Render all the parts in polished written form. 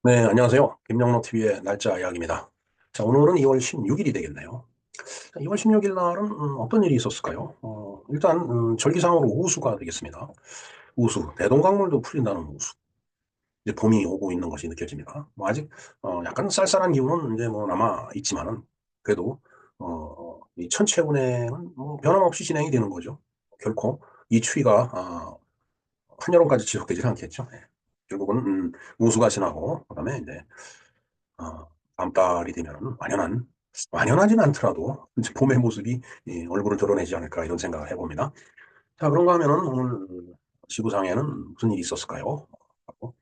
네, 안녕하세요. 김영로 TV의 날짜 이야기입니다. 자, 오늘은 2월 16일이 되겠네요. 자, 2월 16일 날은 어떤 일이 있었을까요? 일단 절기상으로 우수가 되겠습니다. 우수, 대동강물도 풀린다는 우수. 이제 봄이 오고 있는 것이 느껴집니다. 뭐 아직 약간 쌀쌀한 기운은 이제 뭐 남아 있지만은 그래도 이 천체 운행은 뭐 변함없이 진행이 되는 거죠. 결코 이 추위가 한여름까지 지속되지는 않겠죠. 예. 결국은 우수가 지나고 그다음에 이제 다음 달이 되면은 완연하진 않더라도 이제 봄의 모습이 얼굴을 드러내지 않을까 이런 생각을 해봅니다. 자, 그런가 하면은 오늘 지구상에는 무슨 일이 있었을까요? 하고,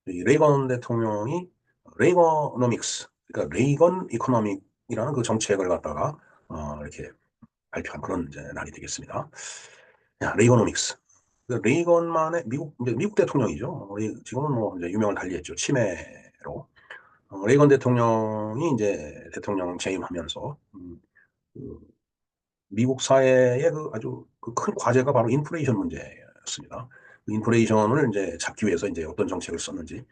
이 레이건 대통령이 레이거노믹스, 그러니까 레이건 이코노믹이라는 그 정책을 갖다가 이렇게 발표한 그런 이제 날이 되겠습니다. 야, 레이거노믹스. 그 레이건만의 이제 미국 대통령이죠. 지금은 뭐 이제 유명을 달리했죠. 치매로. 레이건 대통령이 이제 대통령 재임하면서 그 미국 사회의 그 아주 그 큰 과제가 바로 인플레이션 문제였습니다. 그 인플레이션을 이제 잡기 위해서 이제 어떤 정책을 썼는지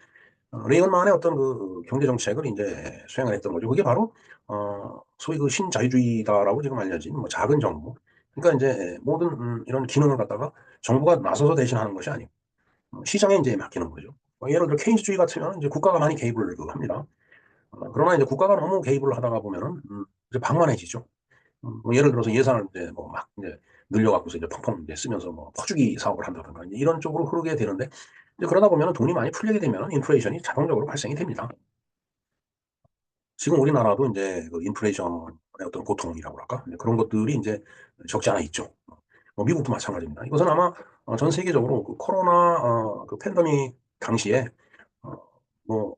레이건만의 어떤 그 경제 정책을 이제 수행을 했던 거죠. 그게 바로 소위 그 신자유주의다라고 지금 알려진 뭐 작은 정부. 그러니까 이제 모든 이런 기능을 갖다가 정부가 나서서 대신하는 것이 아니고 시장에 이제 맡기는 거죠. 예를 들어 케인즈주의 같으면 이제 국가가 많이 개입을 합니다. 그러나 이제 국가가 너무 개입을 하다가 보면은 이제 방만해지죠. 뭐 예를 들어서 예산을 이제 뭐 막 이제 늘려갖고서 이제 펑펑 이제 쓰면서 뭐 퍼주기 사업을 한다든가 이제 이런 쪽으로 흐르게 되는데 이제 그러다 보면은 돈이 많이 풀리게 되면 인플레이션이 자동적으로 발생이 됩니다. 지금 우리나라도 이제 그 인플레이션의 어떤 고통이라고 할까? 이제 그런 것들이 이제 적지 않아 있죠. 뭐 미국도 마찬가지입니다. 이것은 아마 전 세계적으로 그 코로나 그 팬데믹 당시에 어, 뭐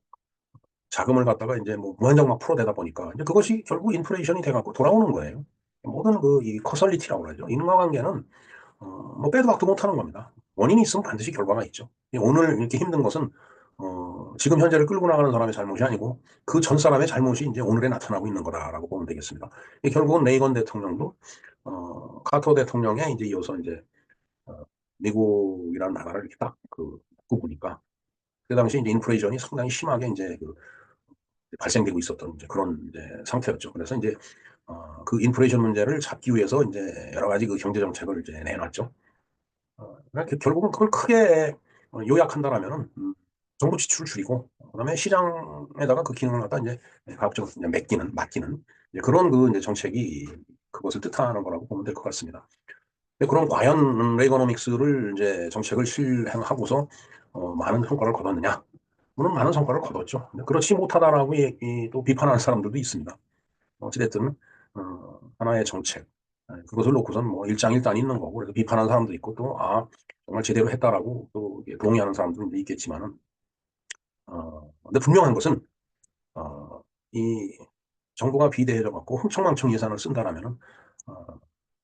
자금을 갖다가 이제 뭐 무한정 막 풀어대다 보니까 이제 그것이 결국 인플레이션이 돼갖고 돌아오는 거예요. 모든 그 이 커설리티라고 그러죠. 인과관계는 뭐 빼도 박도 못하는 겁니다. 원인이 있으면 반드시 결과가 있죠. 오늘 이렇게 힘든 것은 지금 현재를 끌고 나가는 사람의 잘못이 아니고 그 전 사람의 잘못이 이제 오늘에 나타나고 있는 거다라고 보면 되겠습니다. 결국은 레이건 대통령도 카터 대통령에 이제 이어서 이제 어, 미국이라는 나라를 이렇게 딱그 보니까 그 당시 이제 인플레이션이 상당히 심하게 이제 그 발생되고 있었던 이제 그런 이제 상태였죠. 그래서 이제 그 인플레이션 문제를 잡기 위해서 이제 여러 가지 그 경제 정책을 이제 내놨죠. 그러니까 결국은 그걸 크게 요약한다라면은 정부 지출을 줄이고 그다음에 시장에다가 그 기능을 갖다 이제 가급적 이제 맡기는 이제 그런 그 이제 정책이 그것을 뜻하는 거라고 보면 될 것 같습니다. 그럼 과연 레이거노믹스를 이제 정책을 실행하고서 많은 성과를 거뒀느냐? 물론 많은 성과를 거뒀죠. 그렇지 못하다라고 또 비판하는 사람들도 있습니다. 어찌됐든 하나의 정책 그것을 놓고선 뭐 일장일단이 있는 거고 그래서 비판하는 사람도 있고 또 정말 제대로 했다라고 또 동의하는 사람들도 있겠지만은 근데 분명한 것은 어, 이 정부가 비대해져 갖고 흥청망청 예산을 쓴다라면은 어,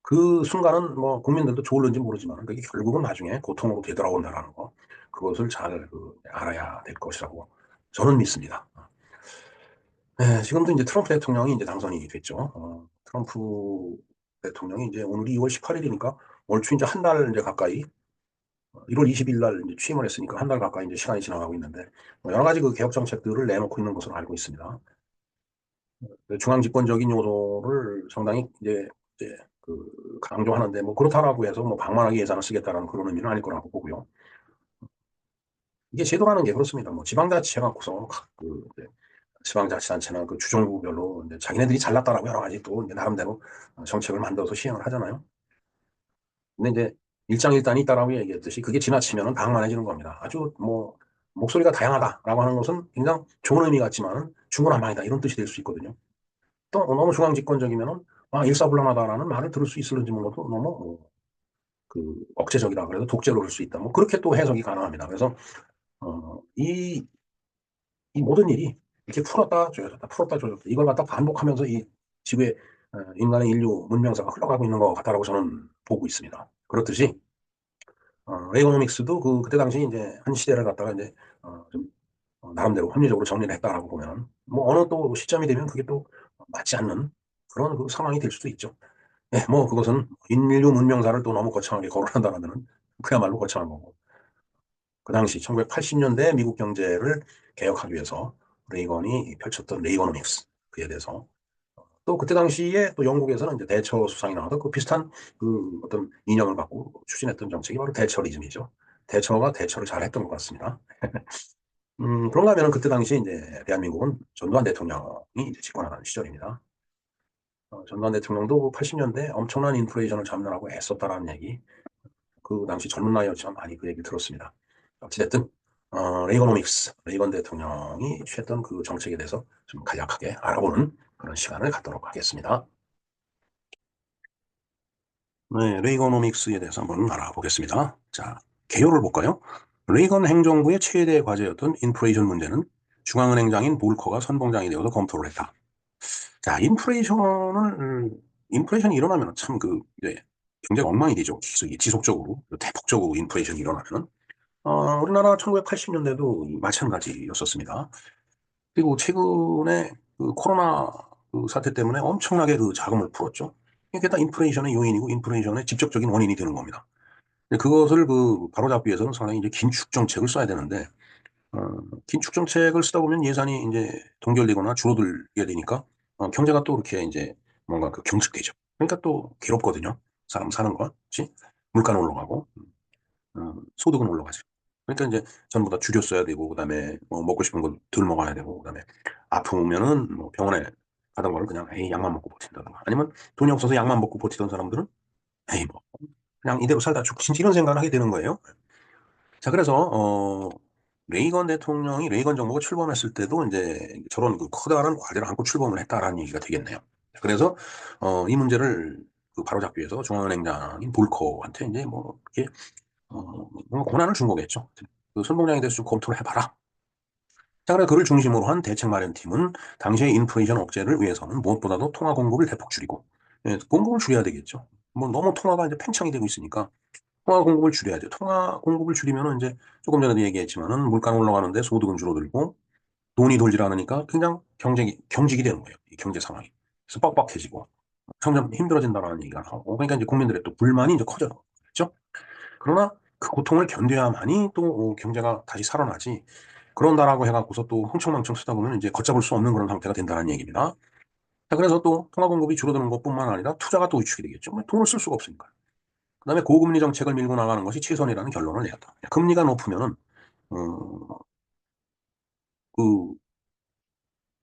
그 순간은 뭐 국민들도 좋을는지 모르지만 그게 결국은 나중에 고통으로 되돌아온다라는 거 그것을 잘 알아야 될 것이라고 저는 믿습니다. 네, 지금도 이제 트럼프 대통령이 이제 당선이 됐죠. 트럼프 대통령이 이제 오늘이 2월 18일이니까 얼추 이제 한 달 이제 가까이 1월 20일 날 이제 취임을 했으니까 한 달 가까이 이제 시간이 지나가고 있는데 뭐 여러 가지 그 개혁 정책들을 내놓고 있는 것으로 알고 있습니다. 그 중앙 집권적인 요소를 상당히 이제 그 강조하는데 뭐 그렇다라고 해서 뭐 방만하게 예산을 쓰겠다라는 그런 의미는 아닐 거라고 보고요. 이게 제도라는 게 그렇습니다. 뭐 지방자치 해갖고서 각그 지방자치단체나 그 주정부별로 이제 자기네들이 잘났다라고 여러 가지 또 이제 나름대로 정책을 만들어서 시행을 하잖아요. 근데 이제 일장일단이 있다라고 얘기했듯이 그게 지나치면 방만해지는 겁니다. 아주 뭐 목소리가 다양하다라고 하는 것은 굉장히 좋은 의미 같지만 중구난방이다 이런 뜻이 될 수 있거든요. 또 너무 중앙집권적이면은 일사불란하다라는 말을 들을 수 있을지 몰라도 너무 그 억제적이다 그래서 독재로 그럴 수 있다. 뭐 그렇게 또 해석이 가능합니다. 그래서 이 모든 일이 이렇게 풀었다 조여졌다 풀었다 조여졌다 이걸 갖다 반복하면서 이 지구의 인간의 인류 문명사가 흘러가고 있는 것 같다라고 저는 보고 있습니다. 그렇듯이 레이거노믹스도 그때 당시 이제 한 시대를 갖다가 이제 좀 나름대로 합리적으로 정리를 했다라고 보면 뭐 어느 또 시점이 되면 그게 또 맞지 않는 그런 그 상황이 될 수도 있죠. 예, 뭐 그것은 인류 문명사를 또 너무 거창하게 거론한다라면은 그야말로 거창한 거고. 그 당시 1980년대 미국 경제를 개혁하기 위해서 레이건이 펼쳤던 레이거노믹스 그에 대해서 또 그때 당시에 또 영국에서는 이제 대처 수상이 나와도 그 비슷한 그 어떤 이념을 갖고 추진했던 정책이 바로 대처리즘이죠. 대처가 대처를 잘했던 것 같습니다. 그런가 하면 그때 당시 이제 대한민국은 전두환 대통령이 이제 집권하던 시절입니다. 전두환 대통령도 80년대 엄청난 인플레이션을 잡느라고 애썼다라는 얘기, 그 당시 젊은 나이였지만 많이 그 얘기 들었습니다. 어찌됐든, 레이건 대통령이 취했던 그 정책에 대해서 좀 간략하게 알아보는 그런 시간을 갖도록 하겠습니다. 네, 레이거노믹스에 대해서 한번 알아보겠습니다. 자, 개요를 볼까요? 레이건 행정부의 최대 과제였던 인플레이션 문제는 중앙은행장인 볼커가 선봉장이 되어서 검토를 했다. 자, 인플레이션이 일어나면 참 이제 경제가 엉망이 되죠. 지속적으로, 대폭적으로 인플레이션이 일어나면. 우리나라 1980년대도 마찬가지였었습니다. 그리고 최근에 그 코로나 그 사태 때문에 엄청나게 그 자금을 풀었죠. 이게 다 인플레이션의 요인이고 인플레이션의 직접적인 원인이 되는 겁니다. 근데 그것을 바로잡기 위해서는 상당히 이제 긴축 정책을 써야 되는데, 어, 긴축 정책을 쓰다 보면 예산이 이제 동결되거나 줄어들게 되니까, 경제가 또 이렇게 이제 뭔가 경직되죠. 그러니까 또 괴롭거든요. 사람 사는 거, 그렇지? 물가는 올라가고, 소득은 올라가죠. 그러니까 이제 전부 다 줄여 써야 되고, 그다음에 뭐 먹고 싶은 거 덜 먹어야 되고, 그다음에 아프면은 뭐 병원에 가던 거를 그냥 에이 약만 먹고 버틴다든가, 아니면 돈이 없어서 약만 먹고 버티던 사람들은 에이 뭐 그냥 이대로 살다 죽고 진짜 이런 생각을 하게 되는 거예요. 자, 그래서 레이건 정부가 출범했을 때도 이제 저런 그 커다란 과제를 안고 출범을 했다라는 얘기가 되겠네요. 그래서 이 문제를 바로잡기 위해서 중앙은행장인 볼커한테 이제 뭐 이렇게 뭔가 권한을 준 거겠죠. 그 선봉장에 대해서 좀 검토를 해봐라. 자, 그래 그를 중심으로 한 대책 마련팀은 당시의 인플레이션 억제를 위해서는 무엇보다도 통화 공급을 대폭 줄이고, 예, 공급을 줄여야 되겠죠. 뭐 너무 통화가 이제 팽창이 되고 있으니까 통화 공급을 줄여야 돼요. 통화 공급을 줄이면은 이제 조금 전에도 얘기했지만은 물가는 올라가는데 소득은 줄어들고 돈이 돌질 않으니까 그냥 경직이 되는 거예요. 이 경제 상황이. 그래서 빡빡해지고 점점 힘들어진다라는 얘기가 나오고, 그러니까 이제 국민들의 또 불만이 이제 커져요. 그렇죠? 그러나 그 고통을 견뎌야만이 또 경제가 다시 살아나지. 그런다라고 해갖고서 또 흥청망청 쓰다 보면 이제 걷잡을 수 없는 그런 상태가 된다는 얘기입니다. 자, 그래서 또 통화 공급이 줄어드는 것뿐만 아니라 투자가 또 위축이 되겠죠. 돈을 쓸 수가 없으니까. 그다음에 고금리 정책을 밀고 나가는 것이 최선이라는 결론을 내었다. 금리가 높으면은 어, 그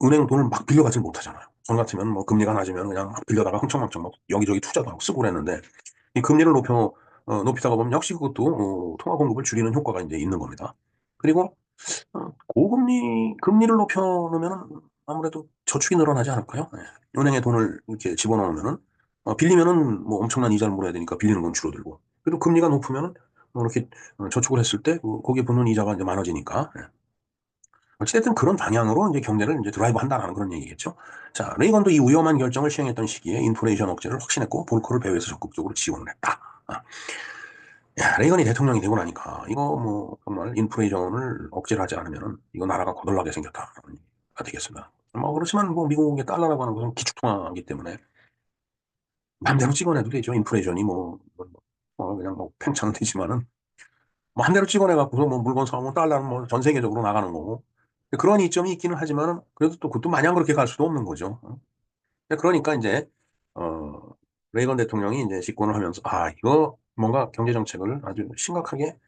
은행 돈을 막 빌려가지 못하잖아요. 전 같으면 뭐 금리가 낮으면 그냥 막 빌려다가 흥청망청 막 여기저기 투자도 하고 쓰고 그랬는데, 이 금리를 높이다가 보면 역시 그것도 통화 공급을 줄이는 효과가 이제 있는 겁니다. 그리고 금리를 높여놓으면 아무래도 저축이 늘어나지 않을까요? 네. 은행에 돈을 이렇게 집어넣으면은, 빌리면은 뭐 엄청난 이자를 물어야 되니까 빌리는 건 줄어들고, 그래도 금리가 높으면은 뭐 이렇게 저축을 했을 때 거기에 붙는 이자가 이제 많아지니까, 예. 어쨌든 그런 방향으로 이제 경제를 이제 드라이브 한다라는 그런 얘기겠죠. 자, 레이건도 이 위험한 결정을 시행했던 시기에 인플레이션 억제를 확신했고 볼커를 배후에서 적극적으로 지원을 했다. 야, 레이건이 대통령이 되고 나니까 이거 뭐 정말 인플레이션을 억제를 하지 않으면은 이거 나라가 거덜나게 생겼다가 되겠습니다. 뭐 그렇지만 뭐 미국의 달러라고 하는 것은 기축통화이기 때문에 마음대로 찍어내도 되죠. 인플레이션이 그냥 뭐 팽창은 되지만은 뭐 한 대로 찍어내갖고서 뭐 물건 사오면 달러는 뭐 전 세계적으로 나가는 거고, 그런 이점이 있기는 하지만은 그래도 또 그것도 마냥 그렇게 갈 수도 없는 거죠. 그러니까 이제 어 레이건 대통령이 이제 집권을 하면서 이거 뭔가 경제 정책을 아주 심각하게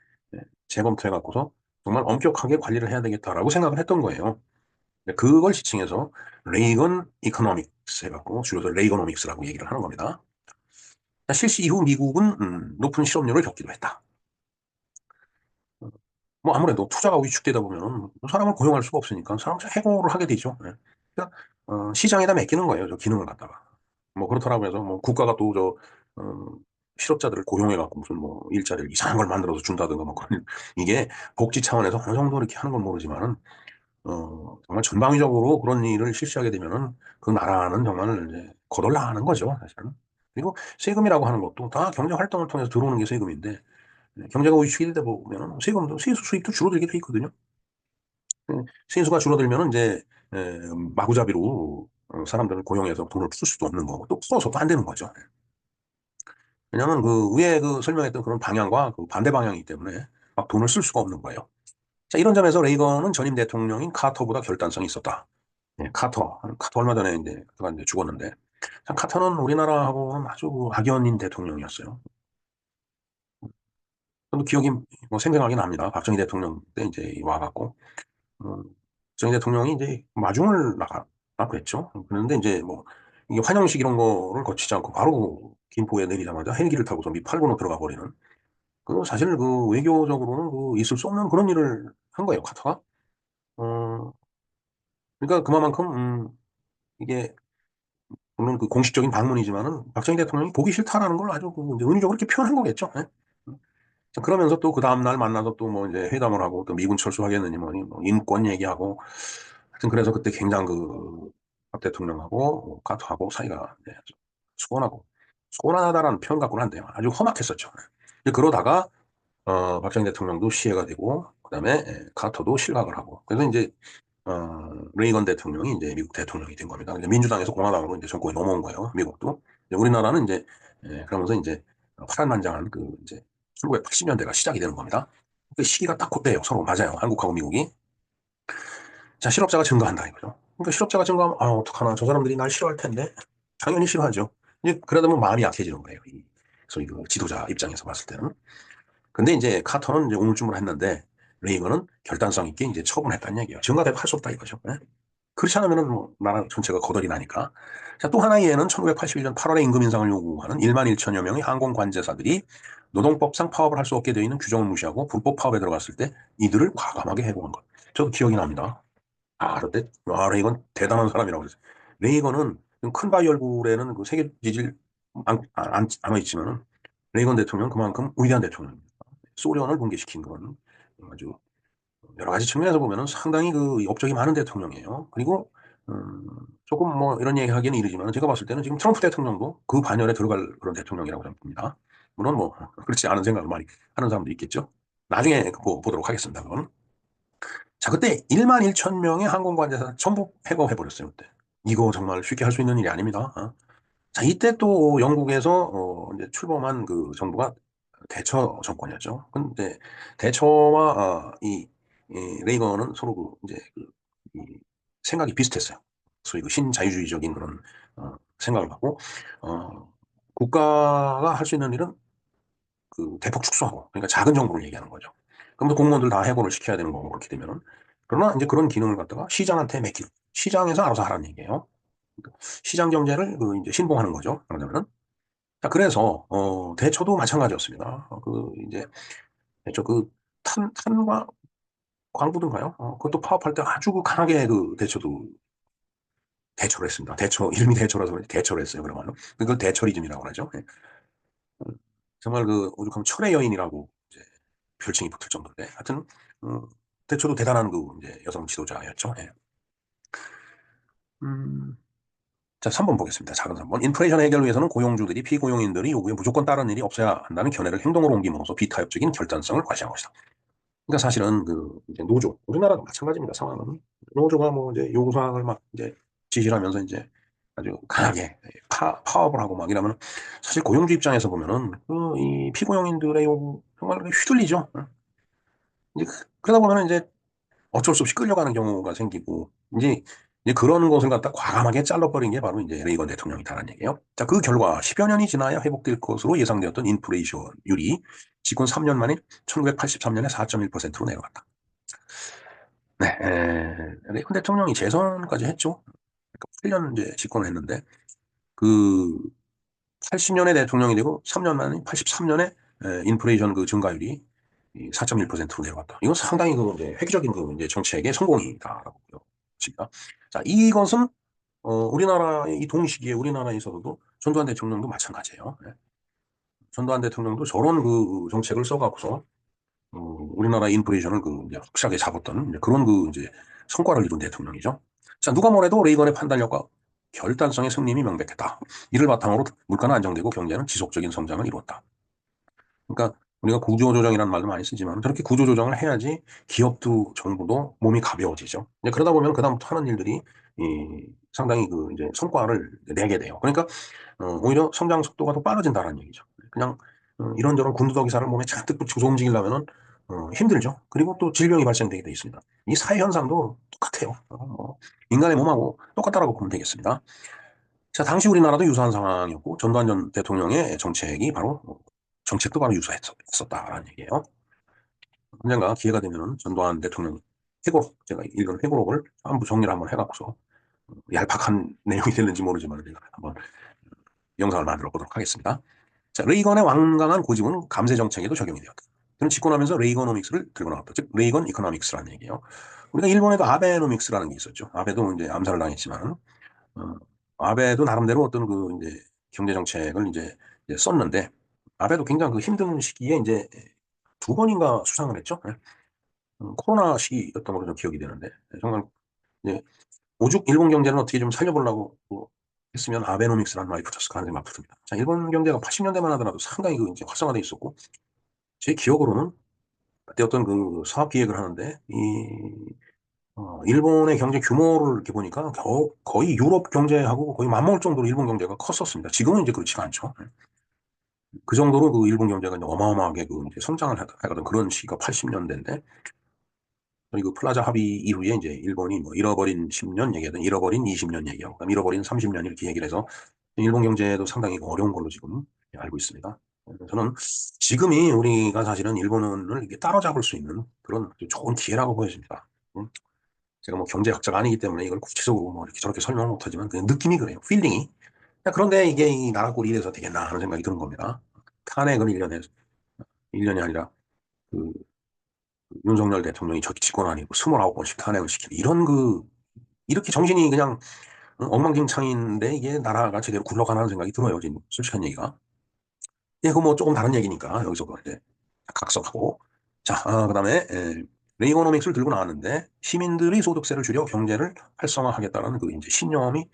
재검토해 갖고서 정말 엄격하게 관리를 해야 되겠다라고 생각을 했던 거예요. 그걸 지칭해서 레이건 이코노믹스 해갖고 줄여서 레이거노믹스라고 얘기를 하는 겁니다. 실시 이후 미국은 높은 실업률을 겪기도 했다. 뭐 아무래도 투자가 위축되다 보면 사람을 고용할 수가 없으니까 사람 해고를 하게 되죠. 예. 그러니까 시장에다 맡기는 거예요. 저 기능을 갖다가. 뭐 그렇더라고 해서 뭐 국가가 또 실업자들을 고용해 갖고 무슨 뭐 일자리를 이상한 걸 만들어서 준다든가 뭐 그런, 이게 복지 차원에서 어느 정도 이렇게 하는 건 모르지만은 정말 전방위적으로 그런 일을 실시하게 되면은 그 나라는 정말 이제 거덜나가는 거죠, 사실은. 그리고 세금이라고 하는 것도 다 경제 활동을 통해서 들어오는 게 세금인데, 경제가 위축이 되다 보면 세수 수입도 줄어들게 돼 있거든요. 세수가 줄어들면 이제 마구잡이로 사람들을 고용해서 돈을 풀 수도 없는 거고, 또 풀어서도 안 되는 거죠. 왜냐하면 그 위에 설명했던 그런 방향과 그 반대 방향이기 때문에 막 돈을 쓸 수가 없는 거예요. 자, 이런 점에서 레이건은 전임 대통령인 카터보다 결단성이 있었다. 예, 카터 얼마 전에 이제 그가 이제 죽었는데, 참 카터는 우리나라하고는 아주 악연인 대통령이었어요. 저도 기억이 뭐 생생하게 납니다. 박정희 대통령 때 이제 와갖고, 박정희 대통령이 이제 마중을 나가고 했죠. 그런데 이제 뭐 이게 환영식 이런 거를 거치지 않고 바로 김포에 내리자마자 헬기를 타고서 미 8군으로 들어가 버리는. 그 사실 그 외교적으로는 그 있을 수 없는 그런 일을 한 거예요, 카터가. 어, 그러니까 그만큼 이게 물론 그 공식적인 방문이지만은 박정희 대통령이 보기 싫다라는 걸 아주 그 이제 은유적으로 이렇게 표현한 거겠죠. 예? 자, 그러면서 또 그 다음날 만나서 또 뭐 이제 회담을 하고 또 미군 철수하겠느니 뭐니 뭐 인권 얘기하고 하여튼 그래서 그때 굉장히 그 박 대통령하고 뭐 카터하고 사이가 이제 아주 소원하고 소원하다라는 표현 갖고는 안 돼요. 아주 험악했었죠. 이제 그러다가 박정희 대통령도 시해가 되고 그다음에 카터도 실각을 하고 그래서 이제 레이건 대통령이 이제 미국 대통령이 된 겁니다. 이제 민주당에서 공화당으로 이제 정권이 넘어온 거예요. 미국도. 이제 우리나라는 이제 그러면서 이제 파란만장한 그 이제 1980년대가 시작이 되는 겁니다. 그 시기가 딱 그때예요. 서로 맞아요. 한국하고 미국이. 자, 실업자가 증가한다 이거죠. 그러니까 실업자가 증가하면 어떡하나 저 사람들이 날 싫어할 텐데 당연히 싫어하죠. 이제 그러다 보면 마음이 약해지는 거예요. 소위 그 지도자 입장에서 봤을 때는. 근데 이제 카터는 이제 우물쭈물했는데 레이건은 결단성 있게 이제 처분했다는 얘기예요. 증가대도 할 수 없다 이거죠. 네? 그렇지 않으면은 뭐 나라 전체가 거덜이 나니까. 자, 또 하나의 예는 1981년 8월에 임금 인상을 요구하는 1만 1천여 명의 항공 관제사들이 노동법상 파업을 할 수 없게 되어 있는 규정을 무시하고 불법 파업에 들어갔을 때 이들을 과감하게 해고한 것. 저도 기억이 납니다. 그때 레이건 대단한 사람이라고 그랬어요. 레이건은 큰 바위 얼굴에는 그 세계 지질 안 있지만은 레이건 대통령 그만큼 위대한 대통령입니다. 소련을 붕괴시킨 그런 아주 여러 가지 측면에서 보면은 상당히 그 업적이 많은 대통령이에요. 그리고 음, 조금 뭐 이런 얘기 하기는 이르지만 제가 봤을 때는 지금 트럼프 대통령도 그 반열에 들어갈 그런 대통령이라고 저는 봅니다. 물론 뭐 그렇지 않은 생각을 많이 하는 사람도 있겠죠. 나중에 보도록 하겠습니다. 그건. 자, 그때 1만 1천 명의 항공관제사 전부 폐거해버렸어요. 그때. 이거 정말 쉽게 할 수 있는 일이 아닙니다. 자, 이때 또 영국에서 이제 출범한 그 정부가 대처 정권이었죠. 근데 대처와 이 레이건은 서로 그 이제 이 생각이 비슷했어요. 소위 그 신자유주의적인 그런 생각을 갖고 어, 국가가 할 수 있는 일은 그 대폭 축소하고 그러니까 작은 정부를 얘기하는 거죠. 그럼 또 공무원들 다 해고를 시켜야 되는 거고 그렇게 되면은 그러나 이제 그런 기능을 갖다가 시장한테 맡기고 시장에서 알아서 하라는 얘기예요. 그러니까 시장 경제를 그 이제 신봉하는 거죠. 그러자면은 자, 그래서, 대처도 마찬가지였습니다. 그, 이제, 대처 그, 탄과 광부든가요? 그것도 파업할 때 아주 그 강하게 그 대처도, 대처를 했습니다. 대처, 이름이 대처라서 그런지 대처를 했어요, 그러면. 그걸 대처리즘이라고 하죠. 예. 정말 그, 오죽하면 철의 여인이라고 이제 별칭이 붙을 정도인데, 하여튼, 대처도 대단한 그, 이제 여성 지도자였죠. 예. 음, 자, 3번 보겠습니다. 작은 3번. 인플레이션 해결을 위해서는 고용주들이 피고용인들이 요구에 무조건 따르는 일이 없어야 한다는 견해를 행동으로 옮김으로써 비타협적인 결단성을 과시한 것이다. 그러니까 사실은 그 이제 노조, 우리나라도 마찬가지입니다. 상황은 노조가 뭐 이제 요구사항을 막 이제 지시를 하면서 이제 아주 강하게 파업을 하고 막 이러면 사실 고용주 입장에서 보면은 그이 피고용인들의 요구 정말 휘둘리죠. 이제 그러다 보면은 이제 어쩔 수 없이 끌려가는 경우가 생기고 이제 그런 것을 갖다 과감하게 잘라버린 게 바로 이제 레이건 대통령이다라는 얘기예요. 자, 그 결과 10여 년이 지나야 회복될 것으로 예상되었던 인플레이션율이 집권 3년 만인 1983년에 4.1%로 내려갔다. 네, 레이건 대통령이 재선까지 했죠. 그러니까 8년 이제 집권을 했는데 그 80년에 대통령이 되고 3년 만에 83년에 인플레이션 그 증가율이 4.1%로 내려갔다. 이건 상당히 그 이제 획기적인 그 이제 정책의 성공이다라고 보여집니다. 자, 이것은 우리나라의 이 동시기에 우리나라에서도 전두환 대통령도 마찬가지예요. 예. 전두환 대통령도 저런 그 정책을 써갖고서 우리나라 인플레이션을 그 이제 확실하게 잡았던 이제 그런 그 이제 성과를 이룬 대통령이죠. 자, 누가 뭐래도 레이건의 판단력과 결단성의 승리임이 명백했다. 이를 바탕으로 물가는 안정되고 경제는 지속적인 성장을 이루었다. 그러니까 우리가 구조조정이라는 말도 많이 쓰지만 저렇게 구조조정을 해야지 기업도 정부도 몸이 가벼워지죠. 이제 그러다 보면 그다음부터 하는 일들이 상당히 그 이제 성과를 내게 돼요. 그러니까 오히려 성장 속도가 더 빠르진다는 얘기죠. 그냥 이런저런 군더더기 살을 몸에 잔뜩 붙이고서 움직이려면은 힘들죠. 그리고 또 질병이 발생되게 돼 있습니다. 이 사회 현상도 똑같아요. 인간의 몸하고 똑같다라고 보면 되겠습니다. 자, 당시 우리나라도 유사한 상황이었고, 전두환 전 대통령의 정책이 바로, 정책도 바로 유사했었다라는 얘기예요. 언젠가 기회가 되면은 전두환 대통령 회고록, 제가 읽은 회고록을 한번 정리를 한번 해갖고서, 얄팍한 내용이 됐는지 모르지만, 제가 한번 영상을 만들어 보도록 하겠습니다. 자, 레이건의 완강한 고집은 감세 정책에도 적용이 되었다. 그는 집권하면서 레이거노믹스를 들고 나왔다. 즉, 레이건 이코노믹스라는 얘기예요. 우리가 일본에도 아베노믹스라는 게 있었죠. 아베도 이제 암살을 당했지만, 어, 아베도 나름대로 어떤 그 이제 경제 정책을 이제 썼는데, 아베도 굉장히 그 힘든 시기에 이제 두 번인가 수상을 했죠. 네. 코로나 시기였던 걸로 좀 기억이 되는데, 정말 이제 오죽 일본 경제는 어떻게 좀 살려보려고 뭐 했으면 아베노믹스라는 말이 붙었을까 하는 생각이 듭니다. 자, 일본 경제가 80년대만 하더라도 상당히 그 이제 활성화돼 있었고, 제 기억으로는 그때 어떤 그 사업 기획을 하는데, 일본의 경제 규모를 이렇게 보니까 거의 유럽 경제하고 거의 맞먹을 정도로 일본 경제가 컸었습니다. 지금은 이제 그렇지가 않죠. 그 정도로 그 일본 경제가 이제 어마어마하게 그 이제 성장을 하거든 그런 시기가 80년대인데, 그리고 플라자 합의 이후에 이제 일본이 뭐 잃어버린 10년 얘기하든 잃어버린 20년 얘기하고, 그다음 잃어버린 30년 이렇게 얘기를 해서 일본 경제도 상당히 어려운 걸로 지금 알고 있습니다. 저는 지금이 우리가 사실은 일본을 이렇게 따라잡을 수 있는 그런 좋은 기회라고 보여집니다. 제가 뭐 경제학자가 아니기 때문에 이걸 구체적으로 뭐 이렇게 저렇게 설명을 못하지만 그냥 느낌이 그래요. 필링이. 그런데 이게 이 나라 꼴이 이래서 되겠나 하는 생각이 드는 겁니다. 탄핵을 1년이 아니라 그 윤석열 대통령이 정치권 아니고 29번씩 탄핵을 시키는 이런 이렇게 정신이 그냥 엉망진창인데 이게 나라가 제대로 굴러가는 생각이 들어요. 지금 솔직한 얘기가. 예, 그거 뭐 조금 다른 얘기니까 여기서 이제 각성하고. 자, 그다음에 레이거노믹스를 들고 나왔는데 시민들이 소득세를 줄여 경제를 활성화하겠다는 그 이제 신념이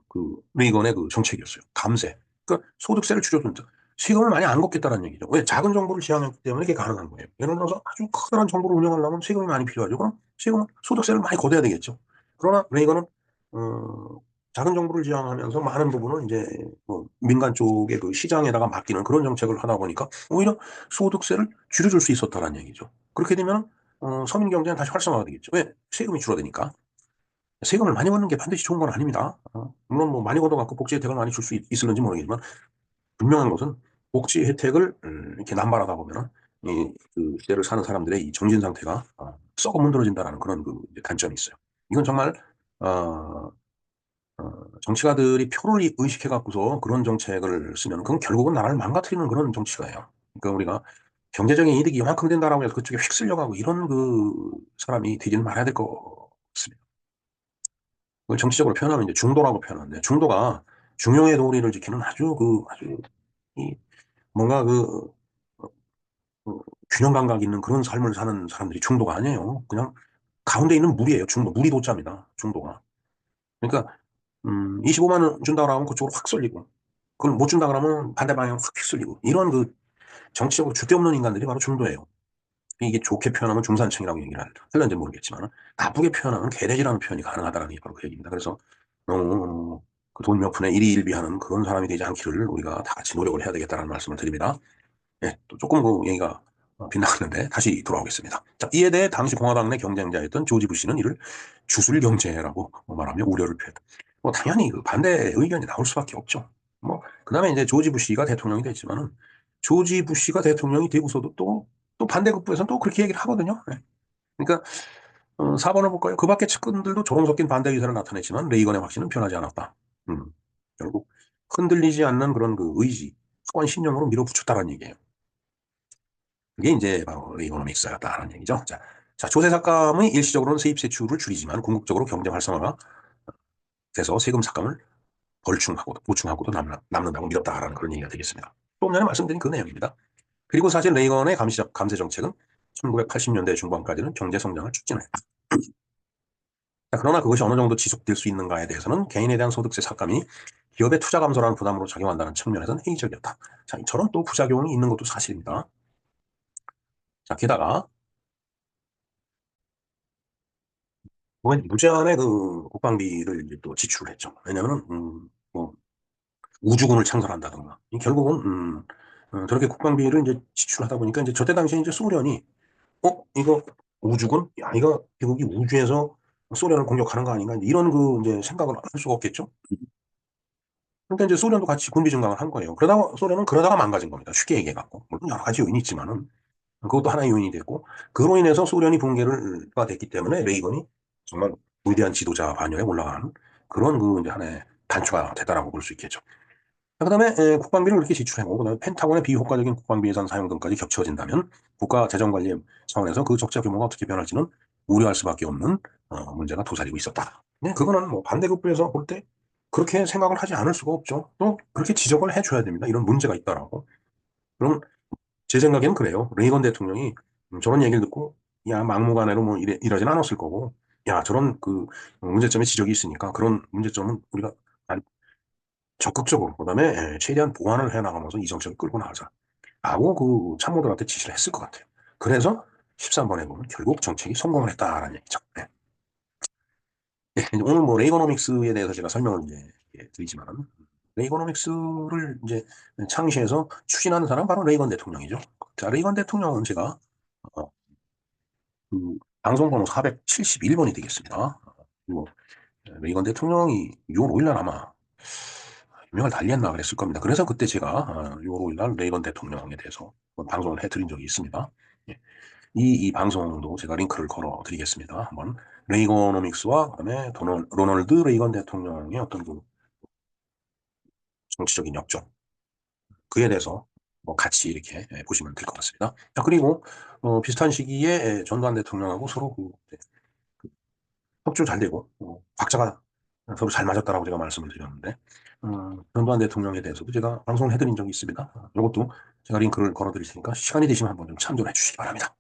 그 레이건의 그 정책이었어요. 감세. 그러니까 소득세를 줄여준다. 세금을 많이 안 걷겠다는 얘기죠. 왜? 작은 정부를 지향했기 때문에 이게 가능한 거예요. 예를 들어서 아주 커다란 정부를 운영하려면 세금이 많이 필요하죠. 그럼 세금은 소득세를 많이 걷어야 되겠죠. 그러나 레이건은 어, 작은 정부를 지향하면서 많은 부분을 이제 뭐 민간 쪽의 그 시장에다가 맡기는 그런 정책을 하다 보니까 오히려 소득세를 줄여줄 수 있었다는 얘기죠. 그렇게 되면 서민 경제는 다시 활성화가 되겠죠. 왜? 세금이 줄어드니까. 세금을 많이 받는 게 반드시 좋은 건 아닙니다. 물론 뭐 많이 걷어갖고 복지 혜택을 많이 줄 수 있을는지 모르겠지만 분명한 것은 복지 혜택을 이렇게 남발하다 보면은 그 시대를 사는 사람들의 이 정신 상태가 썩어 문드러진다는 그런 그 단점이 있어요. 이건 정말 어, 정치가들이 표를 의식해 갖고서 그런 정책을 쓰면 그건 결국은 나라를 망가뜨리는 그런 정치가예요. 그러니까 우리가 경제적인 이득이 이만큼 된다라고 해서 그쪽에 휩쓸려가고 이런 그 사람이 되지는 말아야 될 것 같습니다. 그걸 정치적으로 표현하면 이제 중도라고 표현하는데 중도가 중용의 도리를 지키는 아주 이 뭔가 그 균형 감각 있는 그런 삶을 사는 사람들이 중도가 아니에요. 그냥 가운데 있는 물이에요. 중도. 물이 도자입니다. 중도가. 그러니까 25만 원 준다고 하면 그쪽으로 확 쏠리고 그걸 못 준다 그러면 반대 방향 확 휩쓸리고 이런 그 정치적으로 줏대 없는 인간들이 바로 중도예요. 이게 좋게 표현하면 중산층이라고 얘기를 할는지 모르겠지만 나쁘게 표현하면 개돼지라는 표현이 가능하다는 게 바로 그 얘기입니다. 그래서 너무 그돈 몇 푼에 일희일비하는 그런 사람이 되지 않기를 우리가 다 같이 노력을 해야 되겠다는 말씀을 드립니다. 예, 또 조금 그 얘기가 빗나갔는데 다시 돌아오겠습니다. 자, 이에 대해 당시 공화당 내 경쟁자였던 조지 부시는 이를 주술 경제라고 말하며 우려를 표했다. 뭐 당연히 그 반대 의견이 나올 수밖에 없죠. 뭐 그다음에 이제 조지 부시가 대통령이 됐지만은 조지 부시가 대통령이 되고서도 또 반대급부에서는 또 그렇게 얘기를 하거든요. 예. 그러니까 4번을 볼까요? 그 밖의 측근들도 조롱 섞인 반대 의사를 나타냈지만 레이건의 확신은 변하지 않았다. 음, 결국 흔들리지 않는 그런 그 의지, 확고한 신념으로 밀어붙였다는 얘기예요. 그게 이제 바로 이코노믹스였다는 얘기죠. 자, 조세 삭감의 일시적으로는 세입 세출을 줄이지만 궁극적으로 경제 활성화가 돼서 세금 삭감을 보충하고도 남는다고 믿었다라는 그런 얘기가 되겠습니다. 조금 전에 말씀드린 그 내용입니다. 그리고 사실 레이건의 감세 정책은 1980년대 중반까지는 경제 성장을 촉진했다. 그러나 그것이 어느 정도 지속될 수 있는가에 대해서는 개인에 대한 소득세 삭감이 기업의 투자 감소라는 부담으로 작용한다는 측면에서는 회의적이었다. 자, 저런 또 부작용이 있는 것도 사실입니다. 자, 게다가 무제한의 그 국방비를 이제 또 지출을 했죠. 왜냐하면 뭐 우주군을 창설한다든가 결국은 저렇게 국방비를 이제 지출하다 보니까 이제 저때 당시에 이제 소련이 이거 우주군? 야, 이거 미국이 우주에서 소련을 공격하는 거 아닌가? 이런 이제 생각을 할 수가 없겠죠? 그러니까 이제 소련도 같이 군비 증강을 한 거예요. 그러다가 소련은 그러다가 망가진 겁니다. 쉽게 얘기해갖고. 물론 여러 가지 요인이 있지만은 그것도 하나의 요인이 됐고 그로 인해서 소련이 붕괴가 됐기 때문에 레이건이 정말 위대한 지도자 반열에 올라가는 그런 이제 하나의 단초가 됐다라고 볼 수 있겠죠. 그다음에 국방비를 그렇게 지출하고 그다음에 펜타곤의 비효과적인 국방비 예산 사용 등까지 겹쳐진다면 국가 재정 관리 차원에서 그 적자 규모가 어떻게 변할지는 우려할 수밖에 없는 문제가 도사리고 있었다. 네, 그거는 뭐 반대급부에서 볼 때 그렇게 생각을 하지 않을 수가 없죠. 또 그렇게 지적을 해줘야 됩니다. 이런 문제가 있다라고. 그럼 제 생각에는 그래요. 레이건 대통령이 저런 얘기를 듣고 야 막무가내로 뭐 이러진 않았을 거고 야 저런 문제점에 지적이 있으니까 그런 문제점은 우리가 적극적으로 그다음에 최대한 보완을 해나가면서 이 정책을 끌고 나가자 라고 참모들한테 지시를 했을 것 같아요. 그래서 13번에 보면 결국 정책이 성공을 했다라는 얘기죠. 네. 네, 오늘 뭐 레이거노믹스에 대해서 제가 설명을 이제 드리지만 레이거노믹스를 이제 창시해서 추진하는 사람 바로 레이건 대통령이죠. 자, 레이건 대통령은 제가 어, 방송번호 471번이 되겠습니다. 그리고 레이건 대통령이 6월 5일 날 아마 유명을 달리했나 그랬을 겁니다. 그래서 그때 제가 6월 5일 날 레이건 대통령에 대해서 방송을 해드린 적이 있습니다. 예. 이 방송도 제가 링크를 걸어 드리겠습니다. 한번 레이거노믹스와 그다음에 로널드 레이건 대통령의 어떤 정치적인 역정 그에 대해서 뭐 같이 이렇게 보시면 될 것 같습니다. 자, 그리고 비슷한 시기에 전두환 대통령하고 서로 협조 잘 되고 각자가 서로 잘 맞았다라고 제가 말씀을 드렸는데 전두환 대통령에 대해서도 제가 방송을 해드린 적이 있습니다. 이것도 제가 링크를 걸어드릴 테니까 시간이 되시면 한번 좀 참조해 주시기 바랍니다.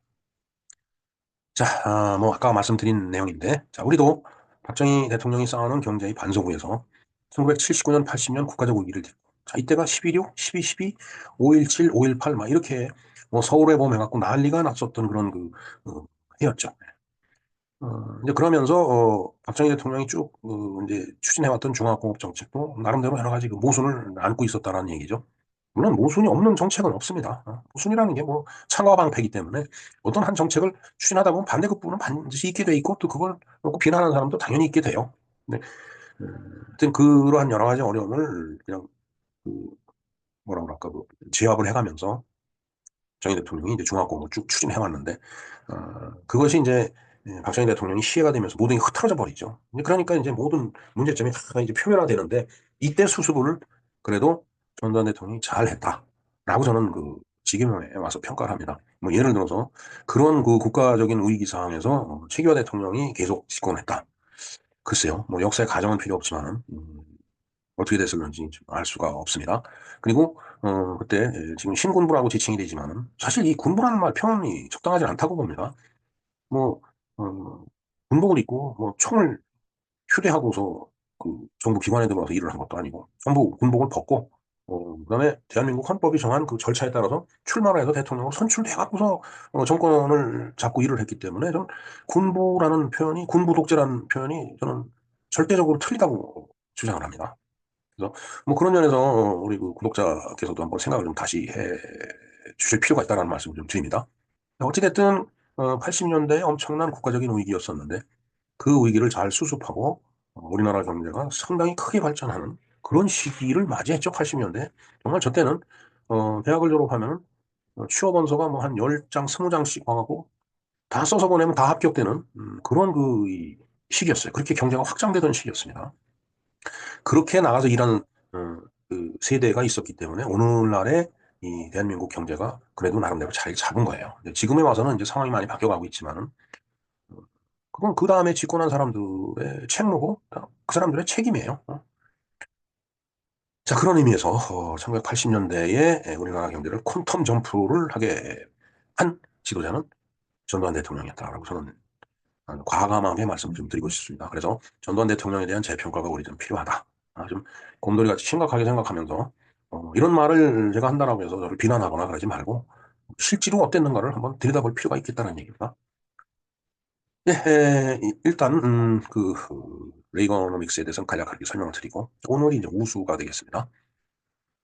자, 뭐 아까 말씀드린 내용인데 자, 우리도 박정희 대통령이 쌓아놓은 경제의 반성구에서 1979년, 80년 국가적 위기를 딛고 자, 이때가 11.6, 12, 12, 5.17, 5.18 막 이렇게 뭐 서울에 보면 해갖고 난리가 났었던 그런 해였죠. 이제 그러면서 박정희 대통령이 쭉 이제 추진해왔던 중화공업 정책도 나름대로 여러 가지 모순을 안고 있었다라는 얘기죠. 물론 모순이 없는 정책은 없습니다. 모순이라는 게 뭐 창과 방패이기 때문에 어떤 한 정책을 추진하다 보면 반대급부는 반드시 있게 돼 있고 또 그걸 놓고 비난하는 사람도 당연히 있게 돼요. 근데 하여튼 그러한 여러 가지 어려움을 그냥 그 뭐라 그럴까 제압을 해가면서 박정희 대통령이 이제 중화공업을 쭉 추진해 왔는데 그것이 이제 박정희 대통령이 시해가 되면서 모든 게 흐트러져 버리죠. 그러니까 이제 모든 문제점이 다 이제 표면화되는데 이때 수습을 그래도 전두환 대통령이 잘했다라고 저는 지금에 와서 평가를 합니다. 뭐 예를 들어서 그런 국가적인 위기 상황에서 최기화 대통령이 계속 집권했다. 글쎄요, 뭐 역사의 가정은 필요 없지만은 어떻게 됐을는지 알 수가 없습니다. 그리고 그때 지금 신군부라고 지칭이 되지만은 사실 이 군부라는 말 표현이 적당하지 않다고 봅니다. 뭐 군복을 입고 뭐 총을 휴대하고서 정부 기관에 들어가서 일을 한 것도 아니고 전부 군복을 벗고 그다음에 대한민국 헌법이 정한 그 절차에 따라서 출마를 해서 대통령으로 선출돼 갖고서 정권을 잡고 일을 했기 때문에 저는 군부라는 표현이 군부 독재라는 표현이 저는 절대적으로 틀리다고 주장을 합니다. 그래서 뭐 그런 면에서 우리 구독자께서도 한번 생각을 좀 다시 해 주실 필요가 있다는 말씀을 좀 드립니다. 어찌됐든 80년대에 엄청난 국가적인 위기였었는데 그 위기를 잘 수습하고 우리나라 경제가 상당히 크게 발전하는 그런 시기를 맞이했죠. 80년대. 정말 저 때는 대학을 졸업하면 취업 원서가 뭐 한 10장, 20장씩 와가고 다 써서 보내면 다 합격되는 그런 이 시기였어요. 그렇게 경제가 확장되던 시기였습니다. 그렇게 나가서 일하는 세대가 있었기 때문에 오늘날의 이 대한민국 경제가 그래도 나름대로 잘 잡은 거예요. 지금에 와서는 이제 상황이 많이 바뀌어가고 있지만은 그건 그 다음에 집권한 사람들의 책무고 그 사람들의 책임이에요. 자, 그런 의미에서 1980년대에 우리나라 경제를 퀀텀 점프를 하게 한 지도자는 전두환 대통령이었다라고 저는 과감하게 말씀을 좀 드리고 싶습니다. 그래서 전두환 대통령에 대한 재평가가 우리 좀 필요하다. 좀 곰돌이같이 심각하게 생각하면서 이런 말을 제가 한다라고 해서 저를 비난하거나 그러지 말고 실제로 어땠는가를 한번 들여다볼 필요가 있겠다는 얘기입니다. 네, 일단 레이거노믹스에 대해서는 간략하게 설명을 드리고 오늘이 이제 우수가 되겠습니다.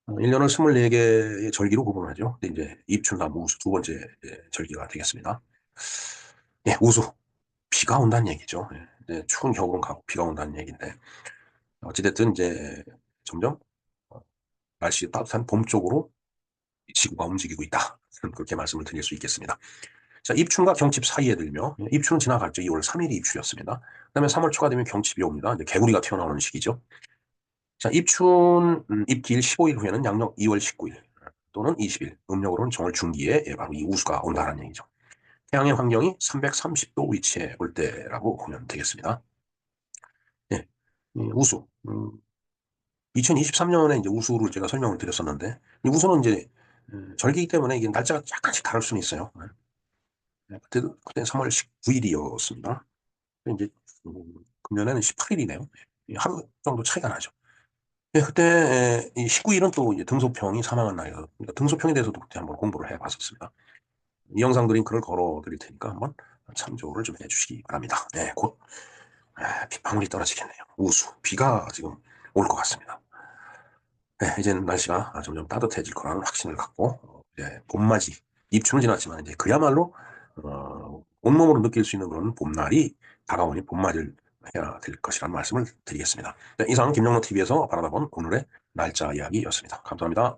1년을 24개의 절기로 구분하죠. 근데 이제 입춘삼 우수 두 번째 절기가 되겠습니다. 예, 우수. 비가 온다는 얘기죠. 예, 이제 추운 겨울은 가고 비가 온다는 얘기인데, 어찌됐든 이제 점점 어, 날씨 따뜻한 봄 쪽으로 지구가 움직이고 있다. 그렇게 말씀을 드릴 수 있겠습니다. 자, 입춘과 경칩 사이에 들며, 입춘은 지나갔죠. 2월 3일이 입추였습니다. 그 다음에 3월 초가 되면 경칩이 옵니다. 이제 개구리가 튀어나오는 시기죠. 자, 입춘, 입길 15일 후에는 양력 2월 19일 또는 20일, 음력으로는 정월 중기에 바로 이 우수가 온다는 얘기죠. 태양의 환경이 330도 위치에 올 때라고 보면 되겠습니다. 예, 우수. 2023년에 이제 우수를 제가 설명을 드렸었는데, 이 우수는 이제 절기이기 때문에 이게 날짜가 약간씩 다를 수는 있어요. 그때 3월 19일이었습니다. 이제 금년에는 18일이네요. 하루 정도 차이가 나죠. 예, 그때 이 19일은 또 이제 등소평이 사망한 날이어서 그러니까 등소평에 대해서도 그때 한번 공부를 해봤었습니다. 이 영상 드링크를 걸어 드릴 테니까 한번 참조를 좀 해주시기 바랍니다. 네, 곧 빗방울이 떨어지겠네요. 우수, 비가 지금 올 것 같습니다. 네, 이제는 날씨가 점점 따뜻해질 거라는 확신을 갖고 이제 봄맞이, 입춘은 지났지만 이제 그야말로 온몸으로 느낄 수 있는 그런 봄날이 다가오니 봄맞이를 해야 될 것이라는 말씀을 드리겠습니다. 네, 이상 김영로 TV에서 바라다본 오늘의 날짜 이야기였습니다. 감사합니다.